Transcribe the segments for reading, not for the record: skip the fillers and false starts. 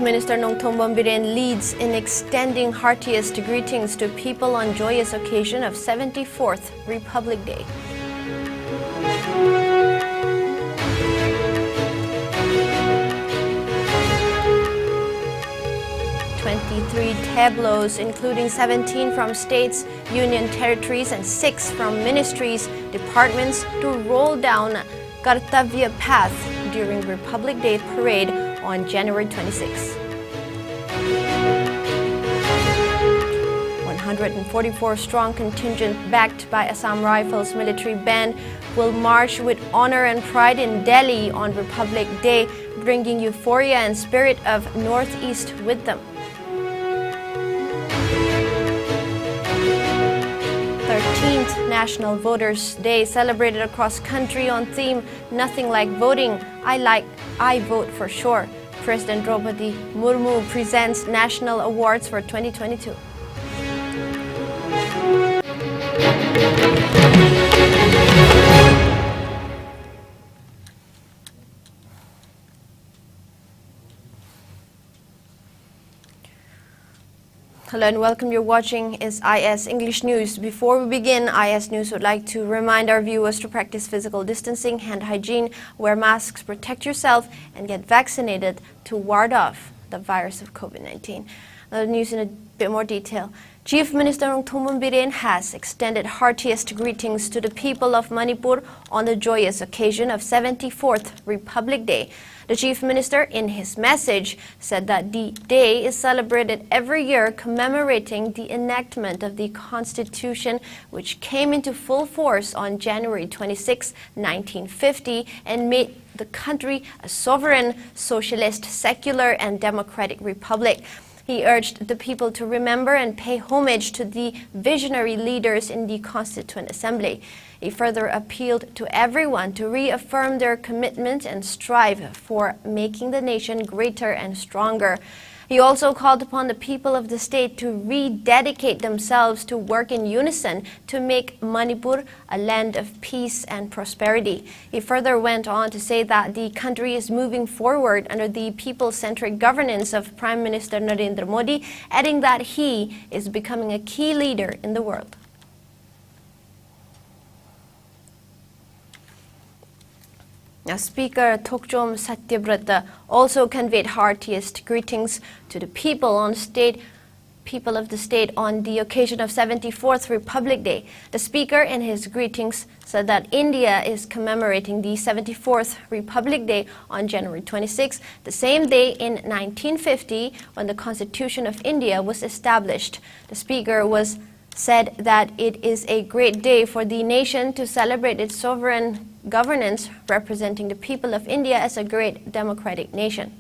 Minister Nongthong Biren leads in extending heartiest greetings to people on joyous occasion of 74th Republic Day. Three tableaus, including 17 from states, union territories, and 6 from ministries, departments, to roll down Kartavya path during Republic Day parade on January 26. 144-strong contingent backed by Assam Rifles military band will march with honor and pride in Delhi on Republic Day, bringing euphoria and spirit of Northeast with them. 13th National Voters' Day celebrated across country on theme "Nothing like voting, I vote for sure." President Draupadi Murmu presents national awards for 2022. Hello and welcome. You're watching IS English News. Before we begin, IS News would like to remind our viewers to practice physical distancing, hand hygiene, wear masks, protect yourself, and get vaccinated to ward off the virus of COVID-19. Now the news in a bit more detail. Chief Minister Nongthong Biren has extended heartiest greetings to the people of Manipur on the joyous occasion of 74th Republic Day. The Chief Minister, in his message, said that the day is celebrated every year commemorating the enactment of the Constitution, which came into full force on January 26, 1950, and made the country a sovereign, socialist, secular, and democratic republic. He urged the people to remember and pay homage to the visionary leaders in the Constituent Assembly. He further appealed to everyone to reaffirm their commitment and strive for making the nation greater and stronger. He also called upon the people of the state to rededicate themselves to work in unison to make Manipur a land of peace and prosperity. He further went on to say that the country is moving forward under the people-centric governance of Prime Minister Narendra Modi, adding that he is becoming a key leader in the world. Now, Speaker Thokchom Satyabrata also conveyed heartiest greetings to the people of the state on the occasion of 74th Republic Day. The Speaker, in his greetings, said that India is commemorating the 74th Republic Day on January 26, the same day in 1950 when the Constitution of India was established. The Speaker said that it is a great day for the nation to celebrate its sovereign governance, representing the people of India as a great democratic nation.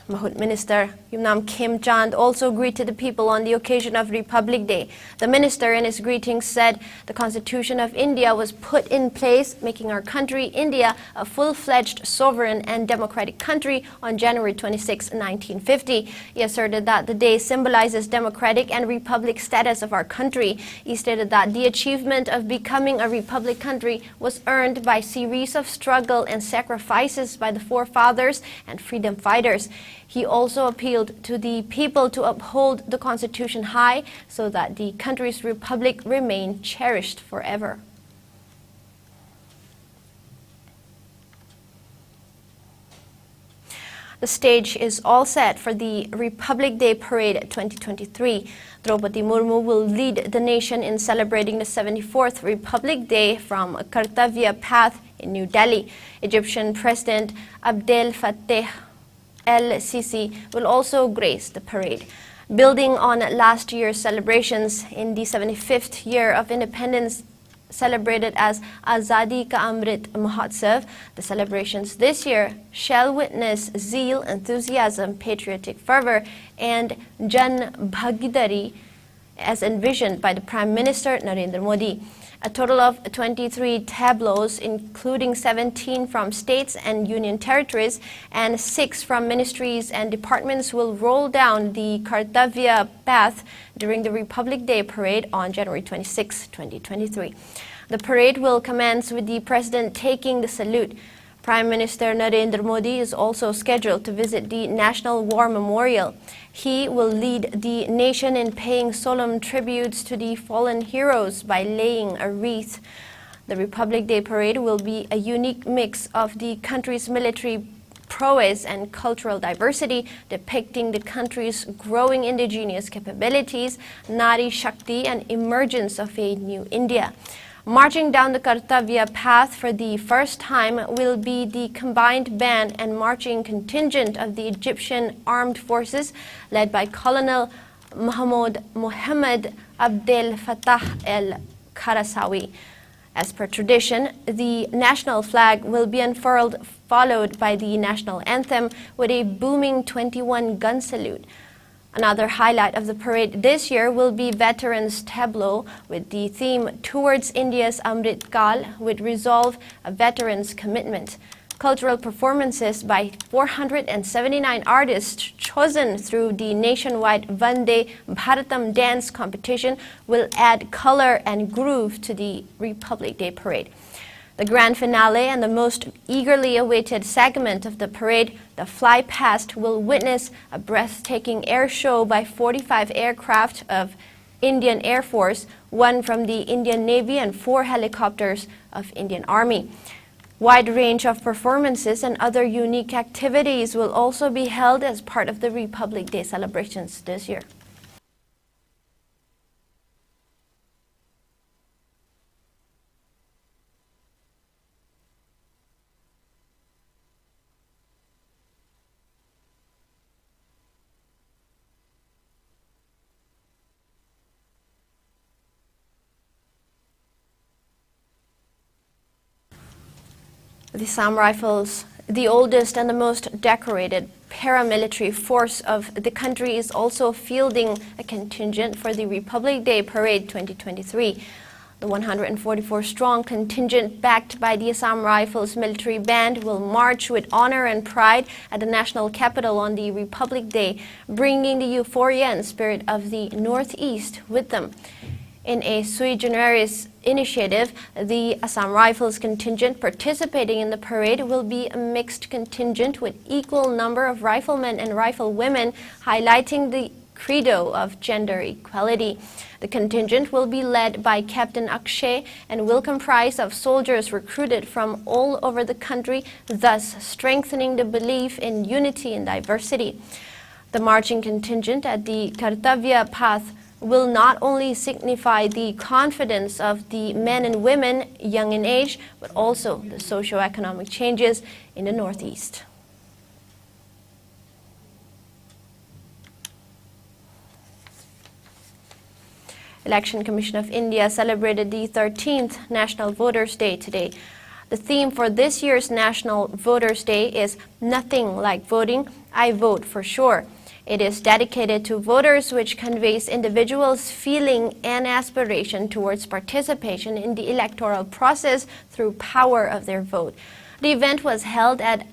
Mahut Minister Yumnam Kim Chand also greeted the people on the occasion of Republic Day. The minister in his greetings said the Constitution of India was put in place, making our country, India, a full-fledged sovereign and democratic country on January 26, 1950. He asserted that the day symbolizes democratic and republic status of our country. He stated that the achievement of becoming a republic country was earned by a series of struggle and sacrifices by the forefathers and freedom fighters. He also appealed to the people to uphold the Constitution high so that the country's republic remain cherished forever. The stage is all set for the Republic Day Parade 2023. Draupadi Murmu will lead the nation in celebrating the 74th Republic Day from Kartavya Path in New Delhi. Egyptian President Abdel Fattah El-Sisi will also grace the parade. Building on last year's celebrations in the 75th year of independence, celebrated as Azadi Ka Amrit Mahotsav, the celebrations this year shall witness zeal, enthusiasm, patriotic fervor, and Jan Bhagidari as envisioned by the Prime Minister Narendra Modi. A total of 23 tableaus, including 17 from states and union territories and 6 from ministries and departments, will roll down the Kartavya path during the Republic Day parade on January 26, 2023. The parade will commence with the President taking the salute. Prime Minister Narendra Modi is also scheduled to visit the National War Memorial. He will lead the nation in paying solemn tributes to the fallen heroes by laying a wreath. The Republic Day Parade will be a unique mix of the country's military prowess and cultural diversity, depicting the country's growing indigenous capabilities, Nari Shakti, and emergence of a new India. Marching down the Kartavya path for the first time will be the combined band and marching contingent of the Egyptian Armed Forces, led by Colonel Mohammed Abdel Fattah el-Karasawi. As per tradition, the national flag will be unfurled, followed by the national anthem with a booming 21-gun salute. Another highlight of the parade this year will be Veterans Tableau, with the theme Towards India's Amrit Kal, with resolve, a veteran's commitment. Cultural performances by 479 artists chosen through the nationwide Vande Bharatam dance competition will add color and groove to the Republic Day Parade. The grand finale and the most eagerly awaited segment of the parade, the Fly Past, will witness a breathtaking air show by 45 aircraft of Indian Air Force, 1 from the Indian Navy and 4 helicopters of Indian Army. Wide range of performances and other unique activities will also be held as part of the Republic Day celebrations this year. The Assam Rifles, the oldest and the most decorated paramilitary force of the country, is also fielding a contingent for the Republic Day Parade 2023. The 144-strong contingent, backed by the Assam Rifles military band, will march with honor and pride at the national capital on the Republic Day, bringing the euphoria and spirit of the Northeast with them. In a sui generis initiative, the Assam Rifles contingent participating in the parade will be a mixed contingent with equal number of riflemen and riflewomen, highlighting the credo of gender equality. The contingent will be led by Captain Akshay and will comprise of soldiers recruited from all over the country, thus strengthening the belief in unity and diversity. The marching contingent at the Kartavya path will not only signify the confidence of the men and women young in age, but also the socio-economic changes in the Northeast. Election Commission of India celebrated the 13th National Voters' Day today. The theme for this year's National Voters' Day is Nothing Like Voting, I Vote for Sure. It is dedicated to voters, which conveys individuals' feeling and aspiration towards participation in the electoral process through power of their vote. The event was held at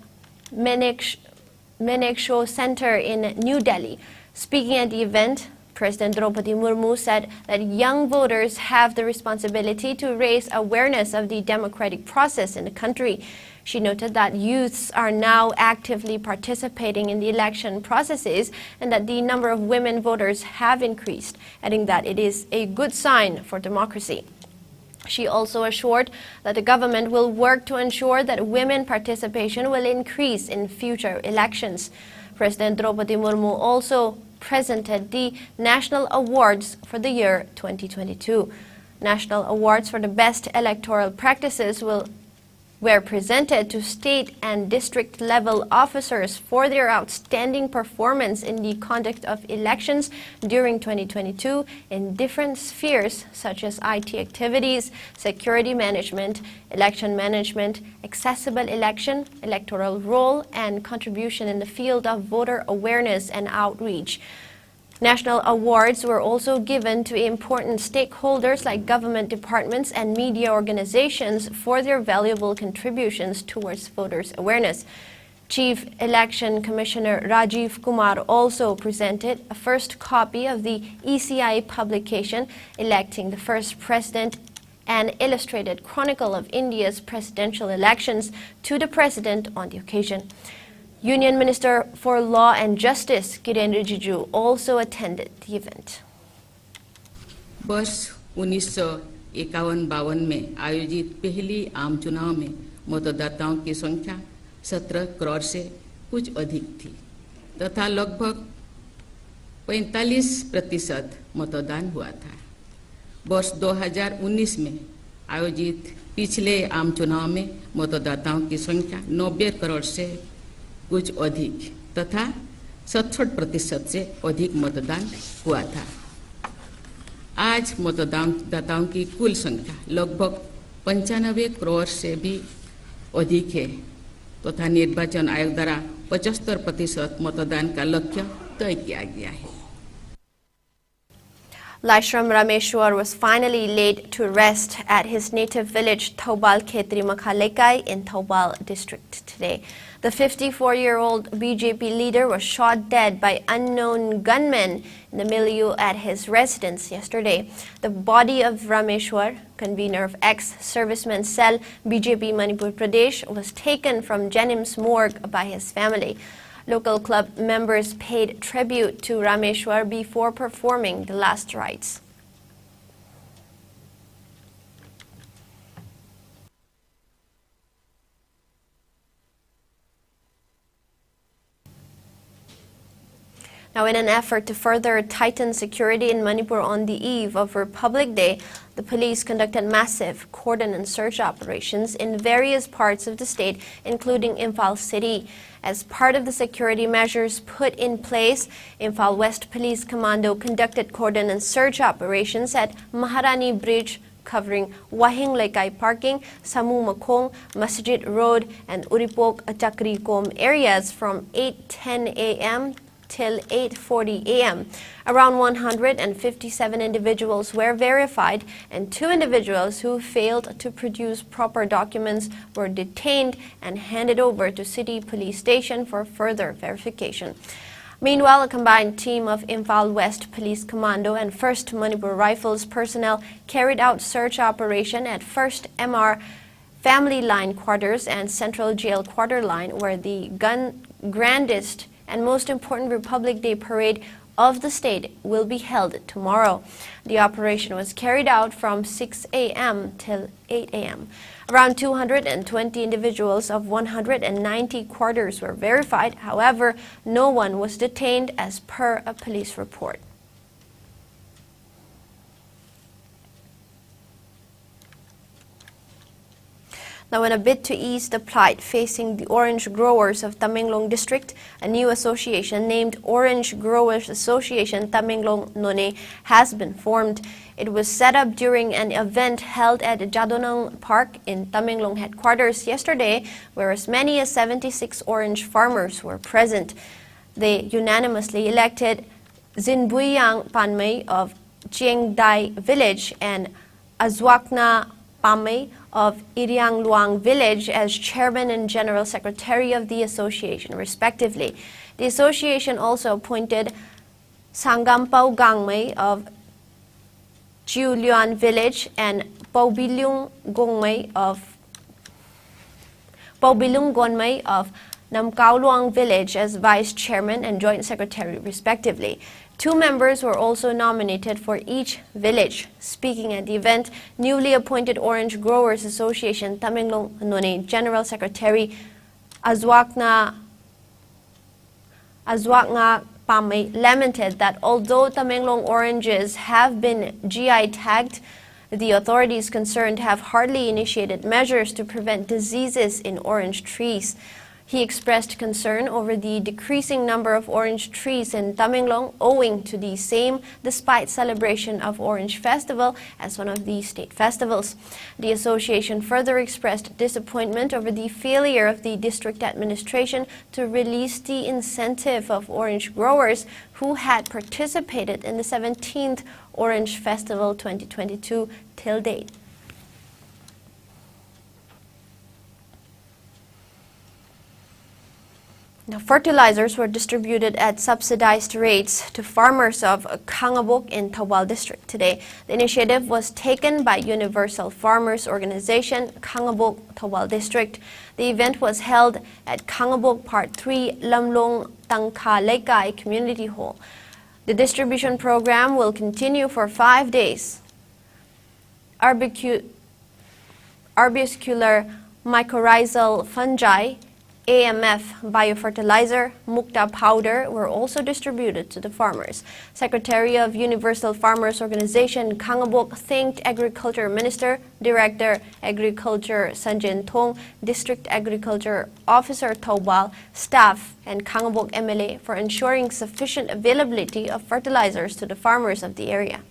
Manekshaw Center in New Delhi. Speaking at the event, President Draupadi Murmu said that young voters have the responsibility to raise awareness of the democratic process in the country. She noted that youths are now actively participating in the election processes and that the number of women voters have increased, adding that it is a good sign for democracy. She also assured that the government will work to ensure that women participation will increase in future elections. President Draupadi Murmu also presented the National Awards for the year 2022. National Awards for the best electoral practices were presented to state and district level officers for their outstanding performance in the conduct of elections during 2022 in different spheres such as IT activities, security management, election management, accessible election, electoral roll, and contribution in the field of voter awareness and outreach. National awards were also given to important stakeholders like government departments and media organizations for their valuable contributions towards voters' awareness. Chief Election Commissioner Rajiv Kumar also presented a first copy of the ECI publication, Electing the First President an illustrated chronicle of India's presidential elections to the president on the occasion. Union Minister for Law and Justice Kiren Rijiju also attended the event. वर्ष 1951-52 में आयोजित पहली आम चुनाव में मतदाताओं की संख्या 17 करोड़ से कुछ अधिक थी तथा लगभग 45% मतदान हुआ था। वर्ष 2019 में आयोजित पिछले आम चुनाव में मतदाताओं की संख्या 90 करोड़ से कुछ अधिक तथा 67% से अधिक मतदान हुआ था। आज मतदाताओं की कुल संख्या लगभग 95 करोड़ से भी अधिक है तथा निर्वाचन आयोग द्वारा 75% मतदान का लक्ष्य तय किया गया है। Laishram Rameshwar was finally laid to rest at his native village Thoubal Khetri Makhalekai in Thoubal district today. The 54-year-old BJP leader was shot dead by unknown gunmen in the milieu at his residence yesterday. The body of Rameshwar, convener of ex-servicemen cell BJP Manipur Pradesh, was taken from Jennings morgue by his family. Local club members paid tribute to Rameshwar before performing the last rites. Now, in an effort to further tighten security in Manipur on the eve of Republic Day, the police conducted massive cordon and search operations in various parts of the state, including Imphal City. As part of the security measures put in place, Imphal West Police Commando conducted cordon and search operations at Maharani Bridge, covering Wahing Lekai Parking, Samu Makong, Masjid Road, and Uripok Chakri Kom areas from 8:10 a.m. till 8:40 a.m. Around 157 individuals were verified, and 2 individuals who failed to produce proper documents were detained and handed over to City Police Station for further verification. Meanwhile, a combined team of Imphal West Police Commando and 1st Manipur Rifles personnel carried out search operation at 1st MR Family Line Quarters and Central Jail Quarter Line, where the grandest and most important Republic Day parade of the state will be held tomorrow. The operation was carried out from 6 a.m. till 8 a.m. Around 220 individuals of 190 quarters were verified. However, no one was detained as per a police report. Now, in a bid to ease the plight facing the orange growers of Tamenglong district, a new association named Orange Growers Association Tamenglong None has been formed. It was set up during an event held at Jadonang Park in Tamenglong headquarters yesterday, where as many as 76 orange farmers were present. They unanimously elected Zinbuyang Panmei of Chiengdai village and Azwakna Pamei of Iriang Luang village as chairman and general secretary of the association, respectively. The association also appointed Sangampao Gangmei of Jiulian village and Paubilung Gonmei of Namkao Luang village as vice chairman and joint secretary, respectively. 2 members were also nominated for each village. Speaking at the event, newly appointed Orange Growers Association Tamenglong None General Secretary Azwakna Pamei lamented that although Tamenglong oranges have been GI tagged, the authorities concerned have hardly initiated measures to prevent diseases in orange trees. He expressed concern over the decreasing number of orange trees in Tamenglong owing to the same despite celebration of Orange Festival as one of the state festivals. The association further expressed disappointment over the failure of the district administration to release the incentive of orange growers who had participated in the 17th Orange Festival 2022 till date. Now, fertilizers were distributed at subsidized rates to farmers of Kangabok in Thawal district today. The initiative was taken by Universal Farmers Organization, Kangabok, Thawal district. The event was held at Kangabok Part 3, Lamlong Tangka Lekai Community Hall. The distribution program will continue for 5 days. Arbuscular mycorrhizal fungi, AMF biofertilizer, Mukta powder were also distributed to the farmers. Secretary of Universal Farmers Organization Kangabok thanked Agriculture Minister, Director Agriculture Sanjin Thong, District Agriculture Officer Thawal, staff and Kangabok MLA for ensuring sufficient availability of fertilizers to the farmers of the area.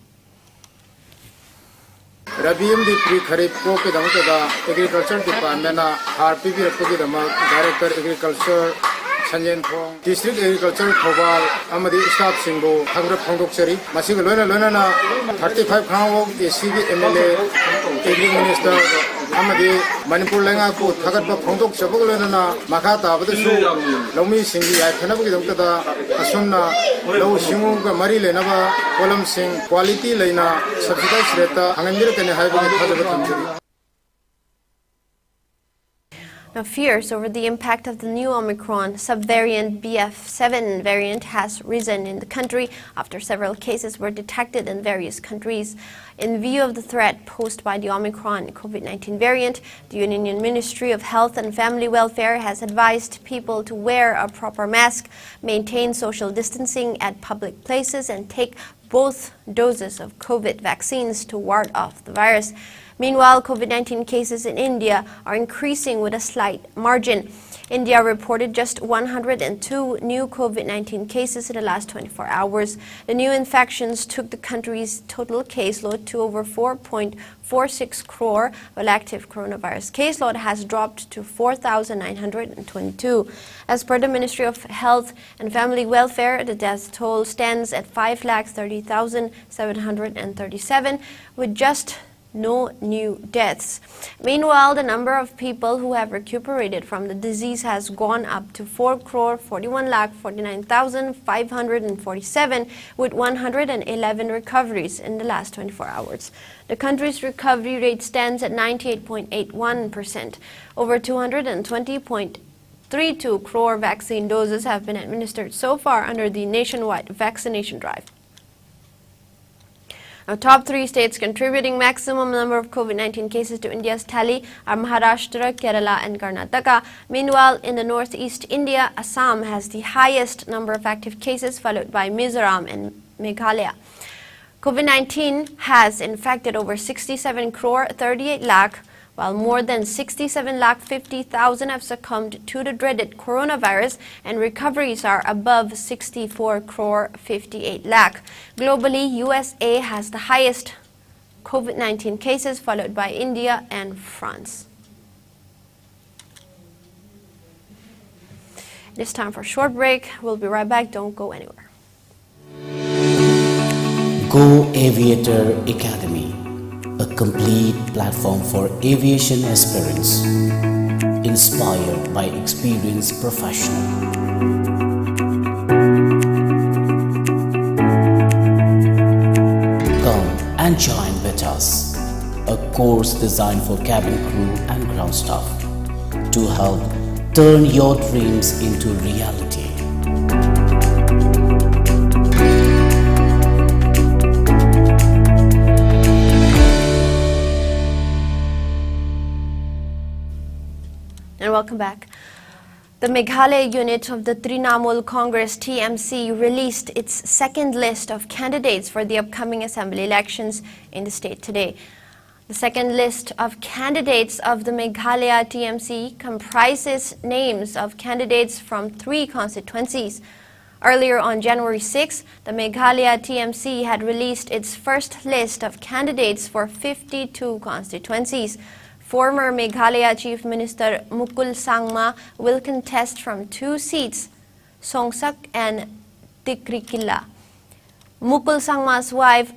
Rabium di pre-kharif ko ke damat da agriculture department na RPP rapodi dama director agriculture Sanjin Thong district agriculture Thawal amadi staff singbo hangrap phongdok chari masig loina na 35 khangok SC MLA agri minister amadi Manipur lenga ko thagat ba phongdok chabog loina na makha ta badasu lomi singi ai khana bugi damat da asumna lo singu ga mari lena ba kolam sing quality leina subsidized rate hangandir kane hai bugi thajaba tamchiri. Now, fears over the impact of the new Omicron subvariant BF7 variant has risen in the country after several cases were detected in various countries. In view of the threat posed by the Omicron COVID-19 variant, the Union Ministry of Health and Family Welfare has advised people to wear a proper mask, maintain social distancing at public places, and take both doses of COVID vaccines to ward off the virus. Meanwhile, COVID-19 cases in India are increasing with a slight margin. India reported just 102 new COVID-19 cases in the last 24 hours. The new infections took the country's total caseload to over 4.46 crore, while active coronavirus caseload has dropped to 4,922. As per the Ministry of Health and Family Welfare, the death toll stands at 5,30,737, with just no new deaths. Meanwhile, the number of people who have recuperated from the disease has gone up to 4,41,49,547, with 111 recoveries in the last 24 hours. The country's recovery rate stands at 98.81%. Over 220.32 crore vaccine doses have been administered so far under the nationwide vaccination drive. Now, top 3 states contributing maximum number of COVID-19 cases to India's tally are Maharashtra, Kerala and Karnataka. Meanwhile, in the northeast India, Assam has the highest number of active cases, followed by Mizoram and Meghalaya. COVID-19 has infected over 67 crore 38 lakh, while more than 67 lakh 50,000 have succumbed to the dreaded coronavirus, and recoveries are above 64 crore 58 lakh. Globally, USA has the highest COVID-19 cases, followed by India and France. It's time for a short break. We'll be right back. Don't go anywhere. Go Aviator Academy, a complete platform for aviation aspirants, inspired by experienced professionals. Come and join with us, a course designed for cabin crew and ground staff to help turn your dreams into reality. And welcome back. The Meghalaya unit of the Trinamool Congress TMC released its second list of candidates for the upcoming assembly elections in the state today. The second list of candidates of the Meghalaya TMC comprises names of candidates from 3 constituencies. Earlier on January 6, the Meghalaya TMC had released its first list of candidates for 52 constituencies. Former Meghalaya Chief Minister Mukul Sangma will contest from 2 seats, Songsak and Tikrikila. Mukul Sangma's wife,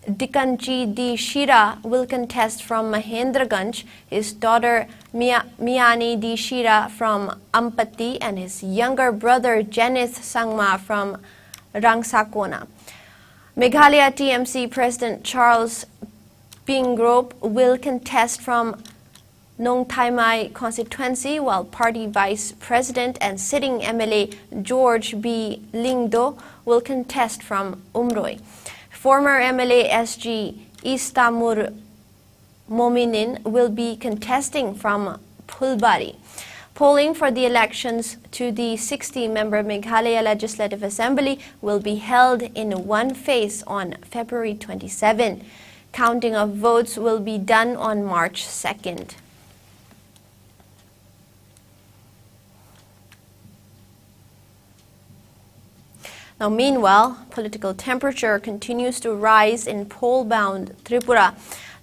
Dikanji D. Shira will contest from Mahendraganj, his daughter Miani D. Shira from Ampati, and his younger brother Janith Sangma from Rangsakona. Meghalaya TMC President Charles Pingrop will contest from Nong Thai Mai constituency, while party vice president and sitting MLA George B. Lingdo will contest from Umroi. Former MLA SG Istamur Mominin will be contesting from Phulbari. Polling for the elections to the 60-member Meghalaya Legislative Assembly will be held in one phase on February 27. Counting of votes will be done on March 2nd. Now, meanwhile, political temperature continues to rise in poll-bound Tripura.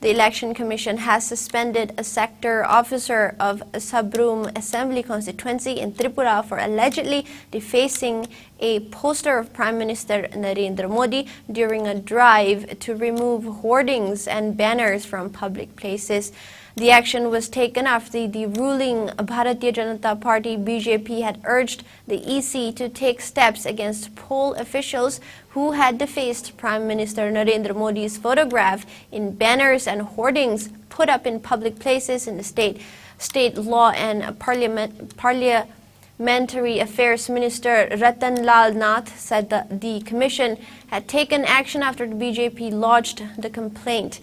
The Election Commission has suspended a sector officer of Sabroom Assembly constituency in Tripura for allegedly defacing a poster of Prime Minister Narendra Modi during a drive to remove hoardings and banners from public places. The action was taken after the ruling Bharatiya Janata Party BJP had urged the EC to take steps against poll officials who had defaced Prime Minister Narendra Modi's photograph in banners and hoardings put up in public places in the state. State Law and Parliamentary Affairs Minister Ratan Lal Nath said that the commission had taken action after the BJP lodged the complaint.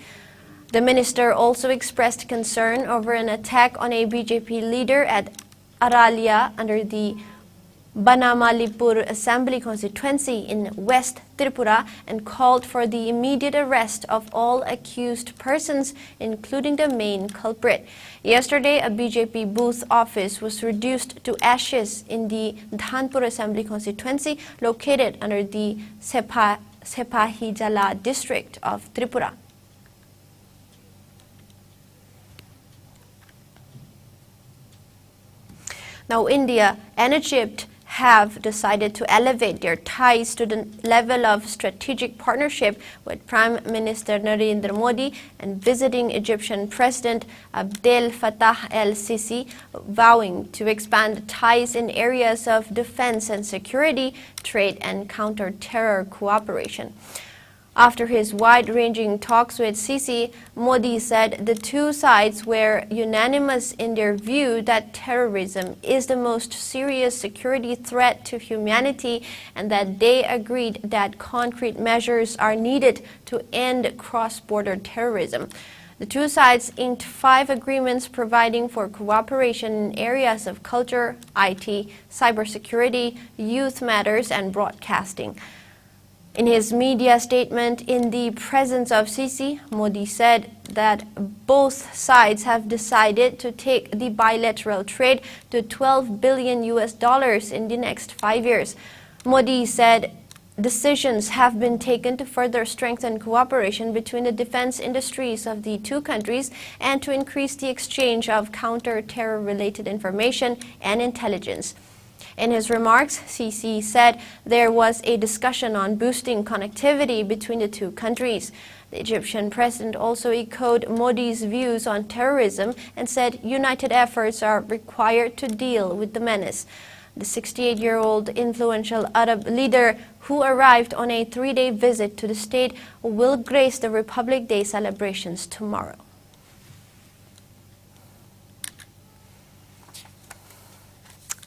The minister also expressed concern over an attack on a BJP leader at Aralia under the Banamalipur Assembly constituency in West Tripura and called for the immediate arrest of all accused persons, including the main culprit. Yesterday, a BJP booth office was reduced to ashes in the Dhanpur Assembly constituency located under the Sepahijala district of Tripura. Now, India and Egypt have decided to elevate their ties to the level of strategic partnership with Prime Minister Narendra Modi and visiting Egyptian President Abdel Fattah el-Sisi, vowing to expand ties in areas of defense and security, trade and counter-terror cooperation. After his wide-ranging talks with Sisi, Modi said the two sides were unanimous in their view that terrorism is the most serious security threat to humanity and that they agreed that concrete measures are needed to end cross-border terrorism. The two sides inked 5 agreements providing for cooperation in areas of culture, IT, cybersecurity, youth matters, and broadcasting. In his media statement in the presence of Sisi, Modi said that both sides have decided to take the bilateral trade to $12 billion in the next 5 years. Modi said decisions have been taken to further strengthen cooperation between the defense industries of the two countries and to increase the exchange of counter-terror-related information and intelligence. In his remarks, Sisi said there was a discussion on boosting connectivity between the two countries. The Egyptian president also echoed Modi's views on terrorism and said united efforts are required to deal with the menace. The 68-year-old influential Arab leader who arrived on a 3-day visit to the state will grace the Republic Day celebrations tomorrow.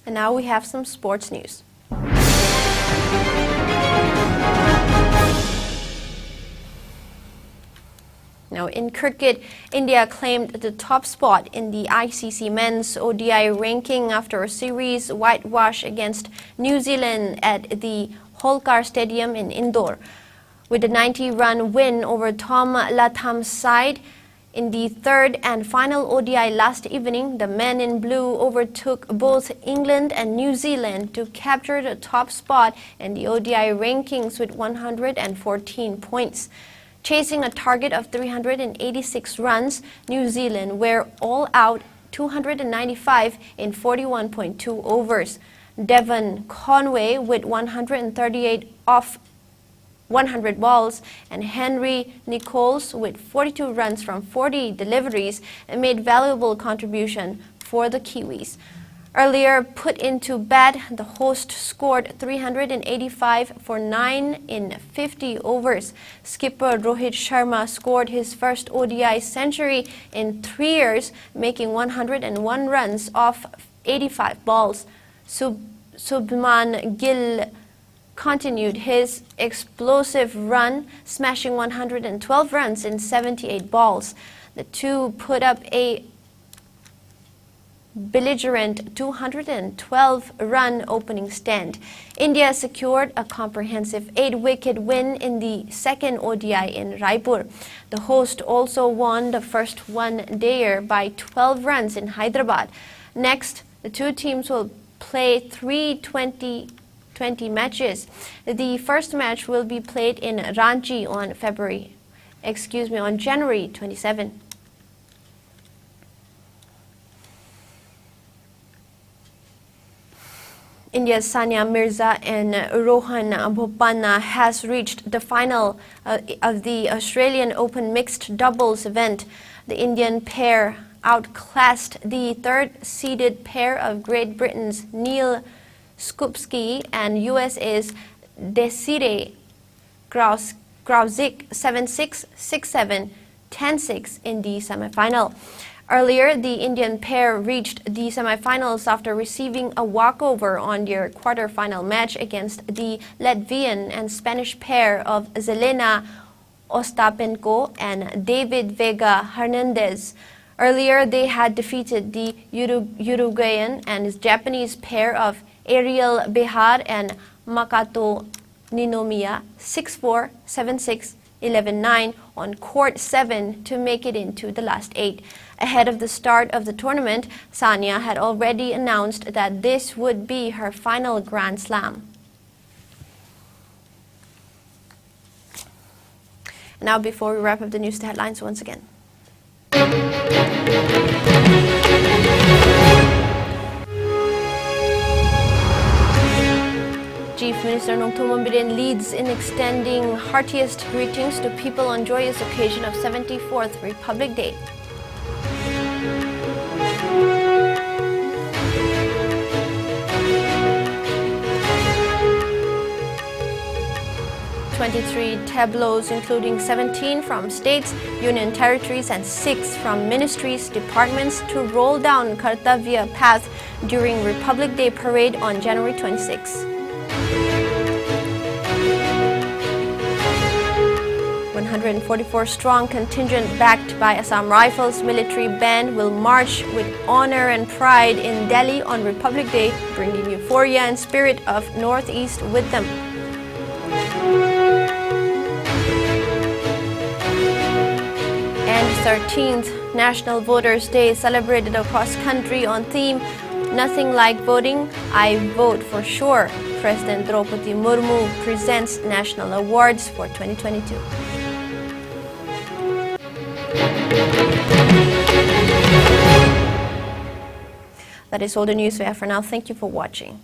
And now we have some sports news. Now, in cricket, India claimed the top spot in the ICC Men's ODI ranking after a series whitewash against New Zealand at the Holkar Stadium in Indore. With a 90-run win over Tom Latham's side, in the third and final ODI last evening, the men in blue overtook both England and New Zealand to capture the top spot in the ODI rankings with 114 points. Chasing a target of 386 runs, New Zealand were all out 295 in 41.2 overs. Devon Conway with 138 off 100 balls, and Henry Nichols with 42 runs from 40 deliveries made valuable contribution for the Kiwis. Earlier put into bat, the host scored 385 for 9 in 50 overs. Skipper Rohit Sharma scored his first ODI century in 3 years, making 101 runs off 85 balls. Subman Gill continued his explosive run, smashing 112 runs in 78 balls. The two put up a belligerent 212-run opening stand. India secured a comprehensive 8-wicket win in the second ODI in Raipur. The host also won the first one-dayer by 12 runs in Hyderabad. Next, the two teams will play 3 2020 matches. The first match will be played in Ranchi on January 27. India's Sania Mirza and Rohan Bopanna has reached the final of the Australian Open mixed doubles event. The Indian pair outclassed the third-seeded pair of Great Britain's Neil Skupski and USA's Desiree Grauzik 7-6, 6-7, 10-6 in the semifinal. Earlier, the Indian pair reached the semifinals after receiving a walkover on their quarterfinal match against the Latvian and Spanish pair of Zelena Ostapenko and David Vega Hernandez. Earlier, they had defeated the Uruguayan and Japanese pair of Ariel Behar and Makoto Ninomiya 6-4, 7-6, 11-9 on court 7 to make it into the last 8. Ahead of the start of the tournament, Sania had already announced that this would be her final Grand Slam. Now, before we wrap up the news, the headlines once again. Chief Minister Nongthombam Biren leads in extending heartiest greetings to people on joyous occasion of 74th Republic Day. Twenty-three tableaus, including 17 from states, union territories, and 6 from ministries, departments, to roll down Kartavya path during Republic Day parade on January 26. 144-strong contingent backed by Assam Rifles military band will march with honor and pride in Delhi on Republic Day, bringing euphoria and spirit of Northeast with them. And 13th National Voters' Day celebrated across country on theme "Nothing like voting, I vote for sure." President Draupadi Murmu presents national awards for 2022. That is all the news we have for now. Thank you for watching.